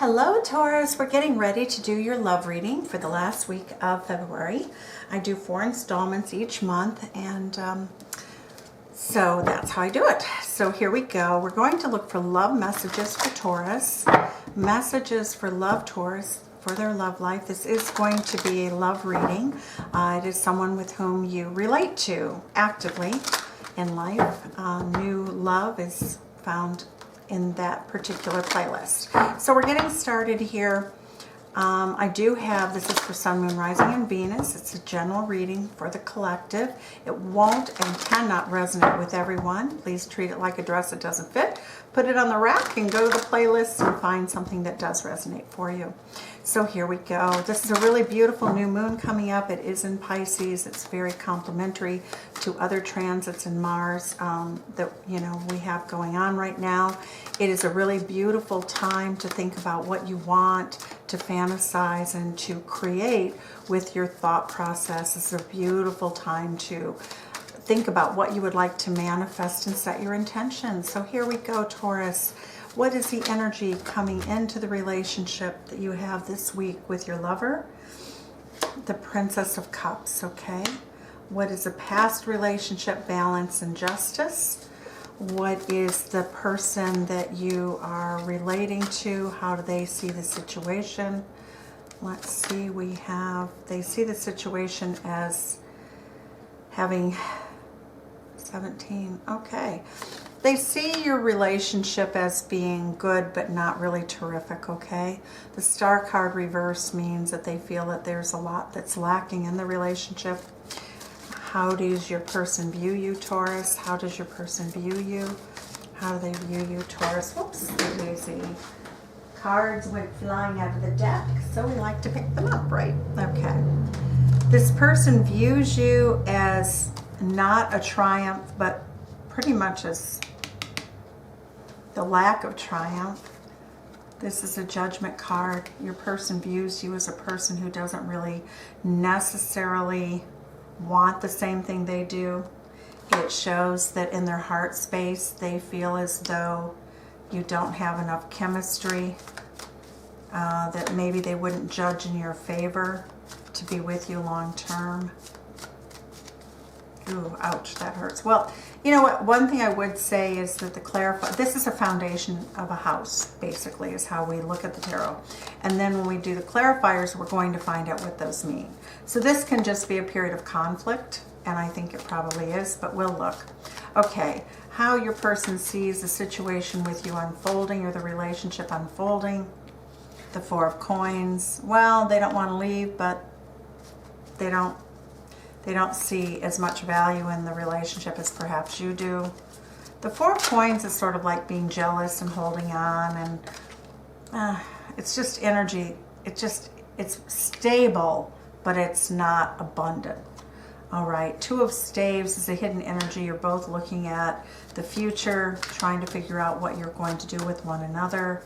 Hello Taurus, we're getting ready to do your love reading for the last week of February. I do 4 installments each month, and so that's how I do it. So here we go. We're going to look for love messages for Taurus, messages for love Taurus for their love life. This is going to be a love reading. It is someone with whom you relate to actively in life. New love is found in that particular playlist. So we're getting started here. I do have, this is for Sun, Moon, Rising, and Venus. It's a general reading for the collective. It won't and cannot resonate with everyone. Please treat it like a dress that doesn't fit. Put it on the rack and go to the playlist and find something that does resonate for you. So here we go. This is a really beautiful new moon coming up. It is in Pisces. It's very complementary to other transits in Mars that we have going on right now. It is a really beautiful time to think about what you want, to fantasize, and to create with your thought process. It's a beautiful time to think about what you would like to manifest and set your intentions. So here we go, Taurus. What is the energy coming into the relationship that you have this week with your lover? The Princess of Cups, okay? What is a past relationship balance and justice? What is the person that you are relating to? How do they see the situation? Let's see, they see the situation as having 17, okay. They see your relationship as being good but not really terrific, okay? The Star card reverse means that they feel that there's a lot that's lacking in the relationship. How does your person view you, Taurus? How does your person view you? How do they view you, Taurus? Whoops, lazy. Cards went flying out of the deck, so we like to pick them up, right? Okay. This person views you as not a triumph, but pretty much as the lack of triumph. This is a Judgment card. Your person views you as a person who doesn't really necessarily want the same thing they do. It shows that in their heart space they feel as though you don't have enough chemistry, that maybe they wouldn't judge in your favor to be with you long term. Ooh, ouch, that hurts. Well, you know what? One thing I would say is that this is a foundation of a house, basically, is how we look at the tarot. And then when we do the clarifiers, we're going to find out what those mean. So this can just be a period of conflict, and I think it probably is, but we'll look. Okay, how your person sees the situation with you unfolding, or the relationship unfolding. The Four of Coins. Well, they don't want to leave, but they don't see as much value in the relationship as perhaps you do. The Four of Coins is sort of like being jealous and holding on, and it's just energy. It's stable, but it's not abundant. All right, Two of Staves is a hidden energy. You're both looking at the future, trying to figure out what you're going to do with one another.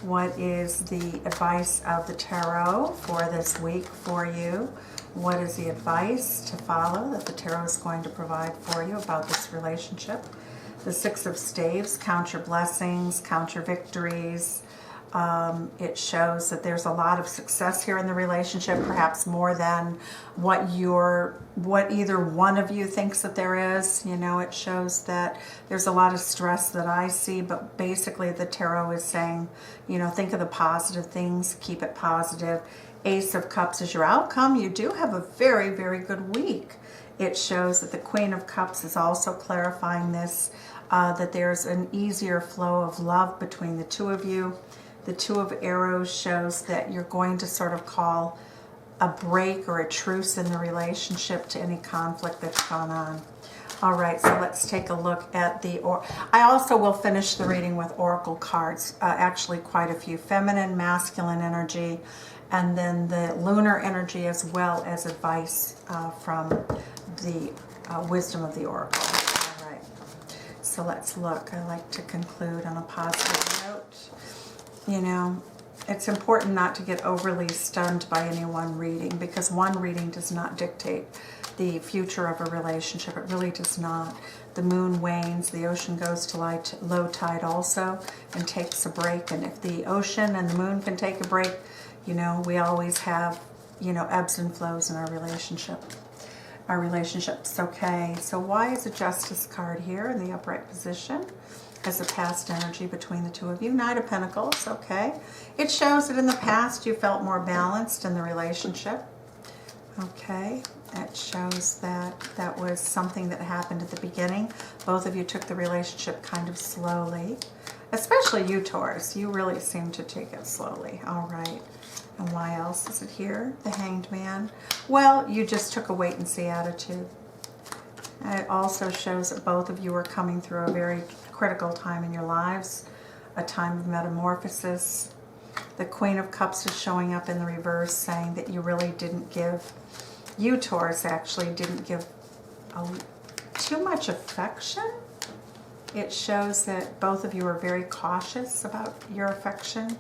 What is the advice of the tarot for this week for you? What is the advice to follow that the tarot is going to provide for you about this relationship? The Six of Staves, count your blessings, count your victories. It shows that there's a lot of success here in the relationship, perhaps more than what either one of you thinks that there is. It shows that there's a lot of stress that I see, but basically the tarot is saying, think of the positive things, keep it positive. Ace of Cups is your outcome. You do have a very, very good week. It shows that the Queen of Cups is also clarifying this, that there's an easier flow of love between the two of you. The Two of Arrows shows that you're going to sort of call a break or a truce in the relationship to any conflict that's gone on. All right, so let's take a look at I also will finish the reading with oracle cards, actually quite a few. Feminine, masculine energy, and then the lunar energy, as well as advice from the wisdom of the oracle. All right, so let's look. I like to conclude on a positive note. It's important not to get overly stunned by any one reading, because one reading does not dictate the future of a relationship. It really does not. The moon wanes, the ocean goes to low tide also and takes a break. And if the ocean and the moon can take a break, you know, we always have, you know, ebbs and flows in our relationship. Our relationships. Okay, so why is a Justice card here in the upright position as a past energy between the two of you? Knight of Pentacles. Okay, it shows that in the past you felt more balanced in the relationship. Okay, it shows that that was something that happened at the beginning. Both of you took the relationship kind of slowly, especially you, Taurus. You really seem to take it slowly. All right. And why else is it here? The Hanged Man. Well, you just took a wait-and-see attitude. And it also shows that both of you are coming through a very critical time in your lives, a time of metamorphosis. The Queen of Cups is showing up in the reverse, saying that you really didn't give, you, Taurus, actually didn't give too much affection. It shows that both of you are very cautious about your affection.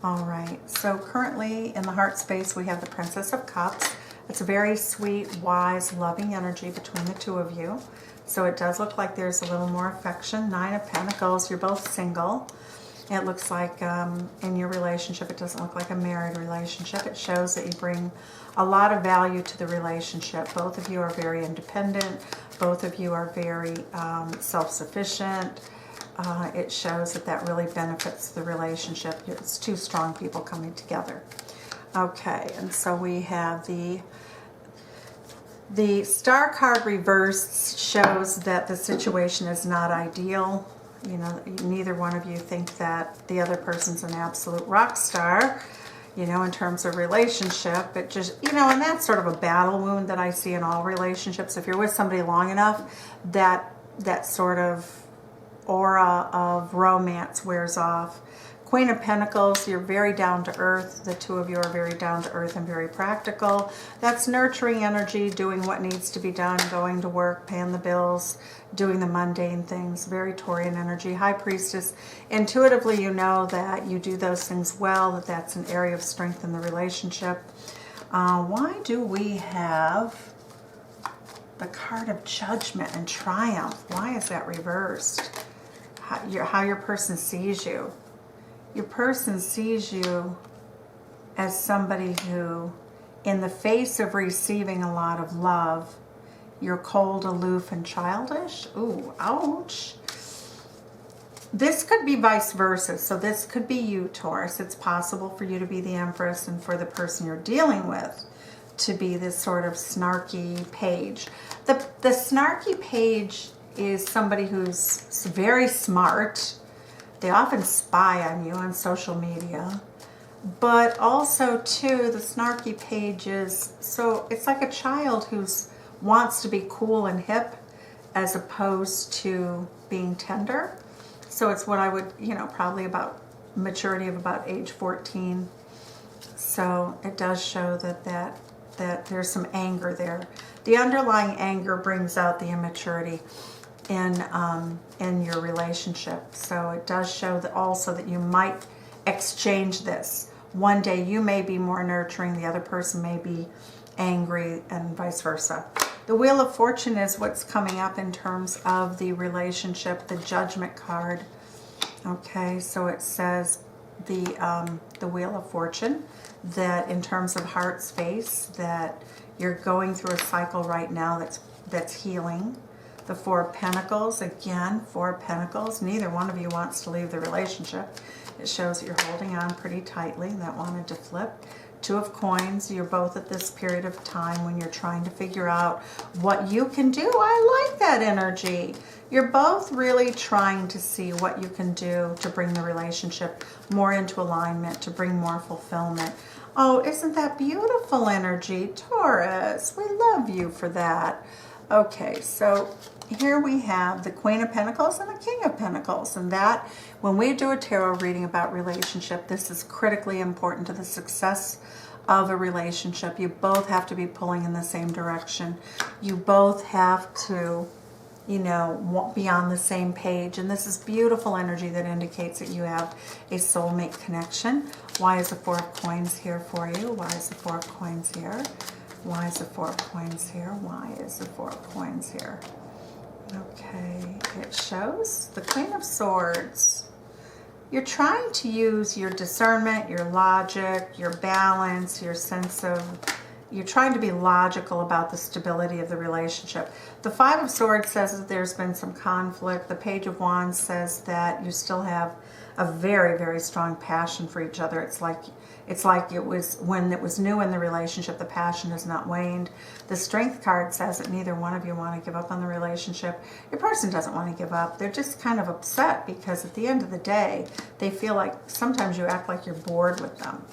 All right, so currently in the heart space, we have the Princess of Cups. It's a very sweet, wise, loving energy between the two of you. So it does look like there's a little more affection. Nine of Pentacles, you're both single. It looks like in your relationship, it doesn't look like a married relationship. It shows that you bring a lot of value to the relationship. Both of you are very independent. Both of you are very self-sufficient. It shows that that really benefits the relationship. It's two strong people coming together. Okay, and so we have the Star card reversed shows that the situation is not ideal. You know, neither one of you think that the other person's an absolute rock star, you know, in terms of relationship. It just, you know, and that's sort of a battle wound that I see in all relationships. If you're with somebody long enough, that sort of aura of romance wears off. Queen of Pentacles, you're very down to earth. The two of you are very down to earth and very practical. That's nurturing energy, doing what needs to be done, going to work, paying the bills, doing the mundane things. Very Taurian energy. High Priestess, intuitively you know that you do those things well, that that's an area of strength in the relationship. Why do we have the card of Judgment and Triumph? Why is that reversed? How your person sees you. Your person sees you as somebody who, in the face of receiving a lot of love, you're cold, aloof, and childish. Ooh, ouch. This could be vice versa. So this could be you, Taurus. It's possible for you to be the Empress and for the person you're dealing with to be this sort of snarky page. The snarky page is somebody who's very smart. They often spy on you on social media. But also, too, the snarky page is, so it's like a child who wants to be cool and hip as opposed to being tender. So it's what I would, you know, probably about maturity of about age 14. So it does show that there's some anger there. The underlying anger brings out the immaturity in your relationship. So it does show that also that you might exchange this. One day you may be more nurturing, the other person may be angry, and vice versa. The Wheel of Fortune is what's coming up in terms of the relationship, the Judgment card. Okay, so it says the Wheel of Fortune, that in terms of heart space, that you're going through a cycle right now that's healing. The Four of Pentacles, again, Four of Pentacles. Neither one of you wants to leave the relationship. It shows that you're holding on pretty tightly. That wanted to flip. Two of Coins. You're both at this period of time when you're trying to figure out what you can do. I like that energy. You're both really trying to see what you can do to bring the relationship more into alignment, to bring more fulfillment. Oh, isn't that beautiful energy, Taurus? We love you for that. Okay, so here we have the Queen of Pentacles and the King of Pentacles. And that, when we do a tarot reading about relationship, this is critically important to the success of a relationship. You both have to be pulling in the same direction. You both have to, you know, be on the same page. And this is beautiful energy that indicates that you have a soulmate connection. Why is the Four of Coins here for you? Why is the Four of Coins here? Why is the Four of Coins here? Why is the Four of Coins here? Okay, it shows the Queen of Swords. You're trying to use your discernment, your logic, your balance, your sense of... You're trying to be logical about the stability of the relationship. The Five of Swords says that there's been some conflict. The Page of Wands says that you still have a very, very strong passion for each other. It's like it was when it was new in the relationship, the passion has not waned. The Strength card says that neither one of you want to give up on the relationship. Your person doesn't want to give up. They're just kind of upset because at the end of the day, they feel like sometimes you act like you're bored with them.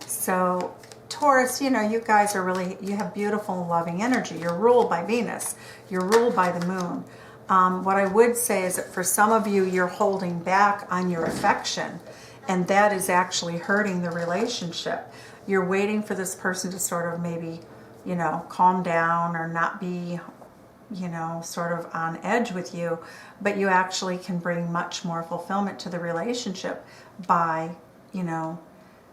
So Taurus, you know, you guys are really, you have beautiful and loving energy. You're ruled by Venus. You're ruled by the moon. What I would say is that for some of you, you're holding back on your affection, and that is actually hurting the relationship. You're waiting for this person to sort of maybe, you know, calm down or not be, you know, sort of on edge with you, but you actually can bring much more fulfillment to the relationship by, you know,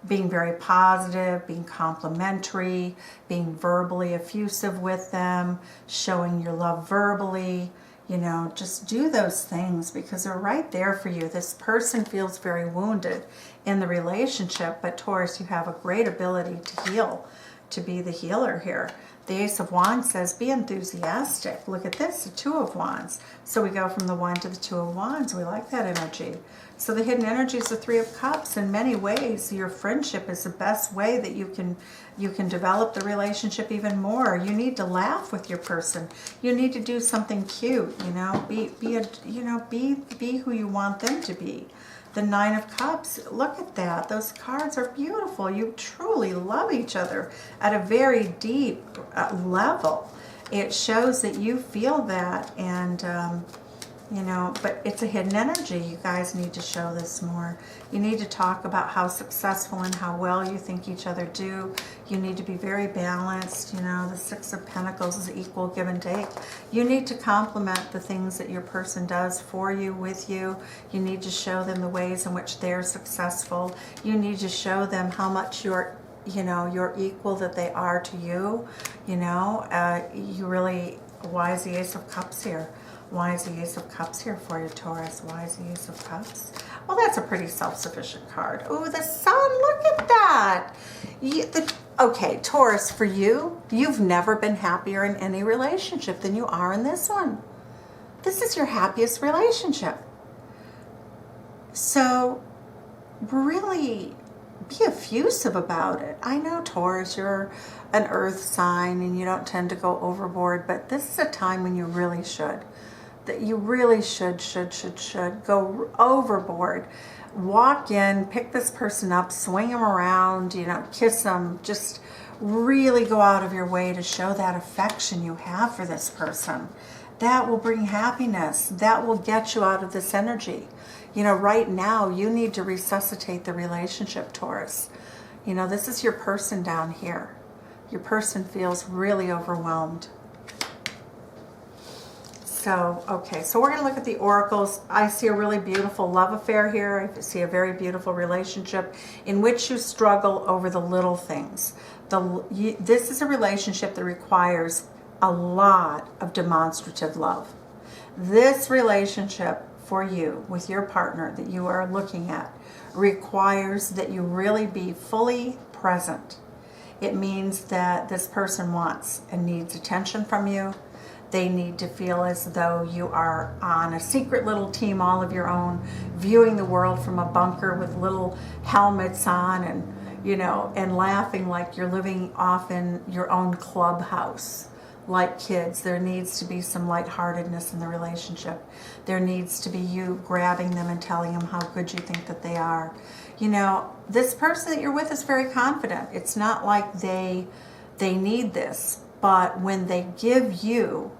being very positive, being complimentary, being verbally effusive with them, showing your love verbally. You know, just do those things because they're right there for you. This person feels very wounded in the relationship, but Taurus, you have a great ability to heal, to be the healer here. The Ace of Wands says, be enthusiastic. Look at this, the Two of Wands. So we go from the One to the Two of Wands. We like that energy. So the hidden energy is the Three of Cups. In many ways, your friendship is the best way that you can develop the relationship even more. You need to laugh with your person. You need to do something cute, you know, be who you want them to be. The Nine of Cups, look at that. Those cards are beautiful. You truly love each other at a very deep level. It shows that you feel that, and you know, but it's a hidden energy. You guys need to show this more. You need to talk about how successful and how well you think each other do. You need to be very balanced. You know, the Six of Pentacles is equal give and take. You need to compliment the things that your person does for you, with you. You need to show them the ways in which they're successful. You need to show them how much you're equal, that they are to you. You know, you really, why is the Ace of Cups here? Why is the Ace of Cups here for you, Taurus? Why is the Ace of Cups? Well, that's a pretty self-sufficient card. Oh, the Sun, look at that. Okay, Taurus, for you, you've never been happier in any relationship than you are in this one. This is your happiest relationship. So, really be effusive about it. I know, Taurus, you're an earth sign and you don't tend to go overboard, but this is a time when you really should. That you really should go overboard. Walk in, pick this person up, swing them around, you know, kiss them. Just really go out of your way to show that affection you have for this person. That will bring happiness. That will get you out of this energy. You know, right now, you need to resuscitate the relationship, Taurus. You know, this is your person down here. Your person feels really overwhelmed. So, okay, so we're going to look at the oracles. I see a really beautiful love affair here. I see a very beautiful relationship in which you struggle over the little things. This is a relationship that requires a lot of demonstrative love. This relationship for you with your partner that you are looking at requires that you really be fully present. It means that this person wants and needs attention from you. They need to feel as though you are on a secret little team all of your own, viewing the world from a bunker with little helmets on and, you know, and laughing like you're living off in your own clubhouse. Like kids, there needs to be some lightheartedness in the relationship. There needs to be you grabbing them and telling them how good you think that they are. You know, this person that you're with is very confident. It's not like they need this, but when they give you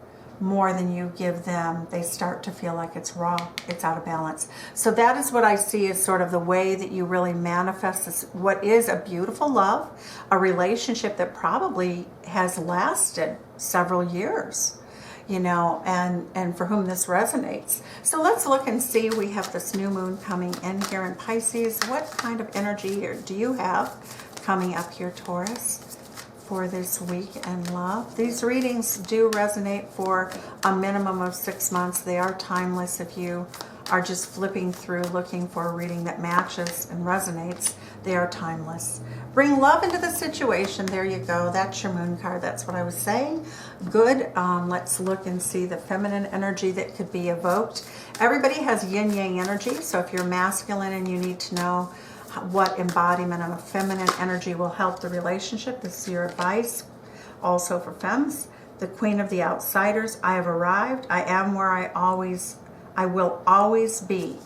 more than you give them, they start to feel like it's raw, it's out of balance. So that is what I see as sort of the way that you really manifest this, what is a beautiful love, a relationship that probably has lasted several years, you know, and for whom this resonates. So let's look and see. We have this new moon coming in here in Pisces. What kind of energy do you have coming up here, Taurus? for this week in love. These readings do resonate for a minimum of 6 months. They are timeless if you are just flipping through looking for a reading that matches and resonates. They are timeless. Bring love into the situation. There you go. That's your moon card. That's what I was saying. Good. Let's look and see the feminine energy that could be evoked. Everybody has yin-yang energy. So if you're masculine and you need to know what embodiment of a feminine energy will help the relationship, this is your advice. Also for femmes, the Queen of the Outsiders. I have arrived. I am where I will always be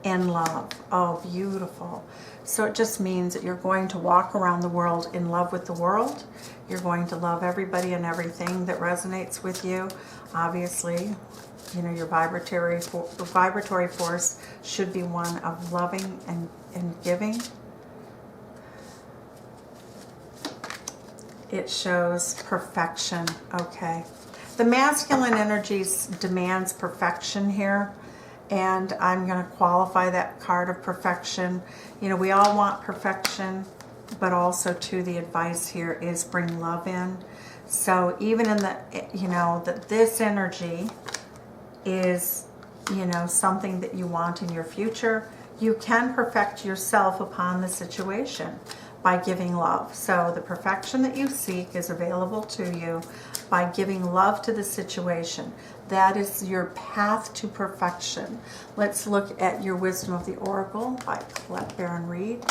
in love. Oh, beautiful. So it just means that you're going to walk around the world in love with the world. You're going to love everybody and everything that resonates with you. Obviously, you know, your vibratory force should be one of loving and giving. It shows perfection. Okay. The masculine energies demands perfection here. And I'm going to qualify that card of perfection. You know, we all want perfection, but also too, the advice here is bring love in. So even in the, you know, that this energy is, you know, something that you want in your future, you can perfect yourself upon the situation by giving love. So the perfection that you seek is available to you by giving love to the situation. That is your path to perfection. Let's look at your Wisdom of the Oracle by Colette Baron Reed.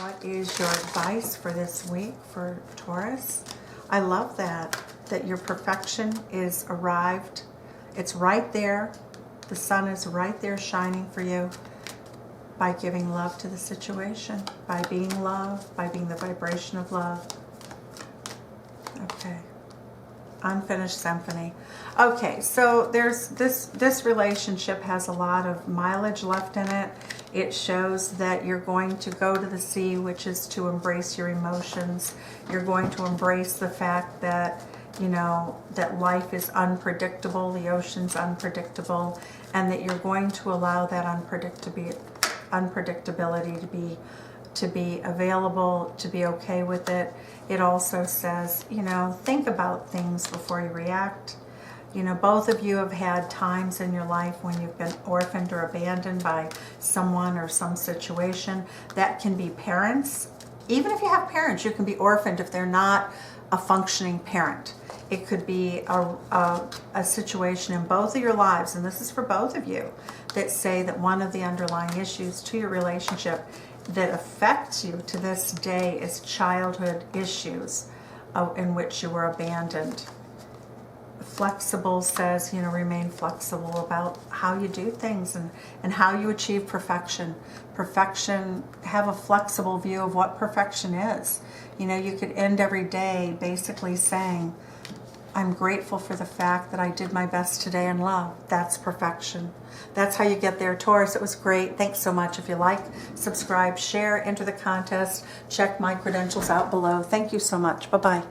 What is your advice for this week for Taurus? I love that your perfection is arrived. It's right there. The sun is right there shining for you by giving love to the situation, by being love, by being the vibration of love. Okay. Unfinished symphony. Okay, so there's this relationship has a lot of mileage left in it. It shows that you're going to go to the sea, which is to embrace your emotions. You're going to embrace the fact that, you know, that life is unpredictable, the ocean's unpredictable, and that you're going to allow that unpredictability to be available, to be okay with it. It also says, you know, think about things before you react. You know, both of you have had times in your life when you've been orphaned or abandoned by someone or some situation. That can be parents. Even if you have parents, you can be orphaned if they're not a functioning parent. It could be a situation in both of your lives, and this is for both of you, that say that one of the underlying issues to your relationship that affects you to this day is childhood issues in which you were abandoned. Flexible says, you know, remain flexible about how you do things and how you achieve perfection. Perfection, have a flexible view of what perfection is. You know, you could end every day basically saying, I'm grateful for the fact that I did my best today in love. That's perfection. That's how you get there, Taurus. It was great. Thanks so much. If you like, subscribe, share, enter the contest, check my credentials out below. Thank you so much. Bye-bye.